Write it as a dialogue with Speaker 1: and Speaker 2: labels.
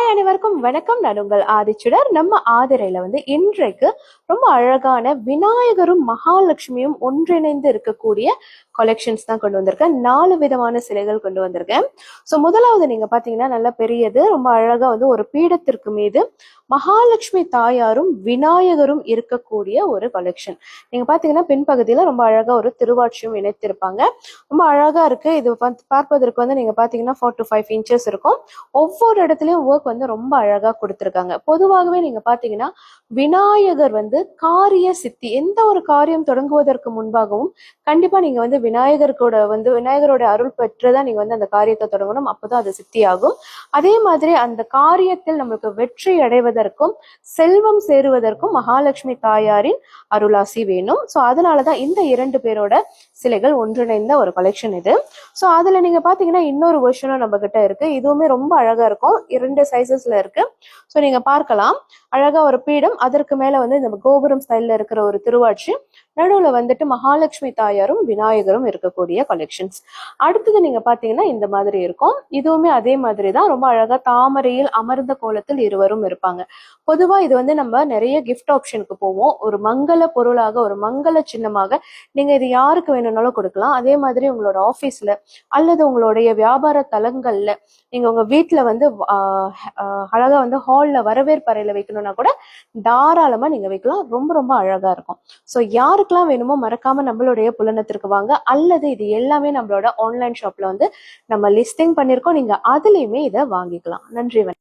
Speaker 1: Hi அனைவருக்கும் வணக்கம். நான் உங்கள் ஆதிச்சுடர். நம்ம ஆதிரையில இன்றைக்கு ரொம்ப அழகான விநாயகரும் மகாலட்சுமியும் ஒன்றிணைந்து இருக்கக்கூடிய கலெக்ஷன்ஸ் தான் கொண்டு வந்திருக்கேன். 4 விதமான சிலைகள் கொண்டு வந்திருக்கேன். ஸோ முதலாவது நீங்க பாத்தீங்கன்னா நல்ல பெரியது, ரொம்ப அழகா ஒரு பீடத்திற்கு மீது மகாலட்சுமி தாயாரும் விநாயகரும் இருக்கக்கூடிய ஒரு கலெக்ஷன். நீங்க பாத்தீங்கன்னா பின்பகுதியில ரொம்ப அழகா ஒரு திருவாட்சியும் இணைத்திருப்பாங்க. ரொம்ப அழகா இருக்கு. இது பார்ப்பதற்கு நீங்க பாத்தீங்கன்னா 4 to 5 inches இருக்கும். ஒவ்வொரு இடத்துலயும் ஒர்க் ரொம்ப அழகா கொடுத்திருக்காங்க. பொதுவாகவே நீங்க பாத்தீங்கன்னா விநாயகர் காரிய சித்தி, எந்த ஒரு காரியம் தொடங்குவதற்கு முன்பாகவும் கண்டிப்பா நீங்க விநாயகரோட அருள் பெற்றுதான் நீங்க அந்த காரியத்தை தொடங்கணும். அப்பதான் அது சித்தி ஆகும். அதே மாதிரி அந்த காரியத்தில் நம்மளுக்கு வெற்றி அடைவதற்கும் செல்வம் சேருவதற்கும் மகாலட்சுமி தாயாரின் அருளாசி வேணும். ஸோ அதனாலதான் இந்த 2 பேரோட சிலைகள் ஒன்றிணைந்த ஒரு கலெக்ஷன் இது. ஸோ அதுல நீங்க பாத்தீங்கன்னா இன்னொரு வெர்ஷனும் நம்ம கிட்ட இருக்கு. இதுவுமே ரொம்ப அழகா இருக்கும். 2 சைசஸ்ல இருக்கு. ஸோ நீங்க பார்க்கலாம். அழகா ஒரு பீடம், அதற்கு மேல இந்த கோபுரம் ஸ்டைல்ல இருக்கிற ஒரு திருவாட்சி, நடுவுல மகாலட்சுமி தாயாரும் விநாயகரும் இருக்கக்கூடிய கலெக்ஷன்ஸ். அடுத்தது நீங்க பாத்தீங்கன்னா இந்த மாதிரி இருக்கும். இதுவுமே அதே மாதிரி தான். ரொம்ப அழகா தாமரையில் அமர்ந்த கோலத்தில் இருவரும் இருப்பாங்க. பொதுவா இது நம்ம நிறைய கிஃப்ட் ஆப்ஷனுக்கு போவோம். ஒரு மங்கள பொருளாக, ஒரு மங்கள சின்னமாக நீங்க இது யாருக்கு வேணும்னாலும் கொடுக்கலாம். அதே மாதிரி உங்களோட ஆபீஸ்ல அல்லது உங்களுடைய வியாபார தலங்கள்ல, நீங்க உங்க வீட்டுல அழகா ஹால்ல வரவேற்பறையில வைக்கணும்னா கூட தாராளமா நீங்க வைக்கலாம். ரொம்ப ரொம்ப அழகா இருக்கும். ஸோ யாருக்கெல்லாம் வேணுமோ மறக்காம நம்மளுடைய புலனத்திற்கு வாங்க. அல்லது இது எல்லாமே நம்மளோட ஆன்லைன் ஷாப்ல நம்ம லிஸ்டிங் பண்ணிருக்கோம். நீங்க அதுலயுமே இதை வாங்கிக்கலாம். நன்றி.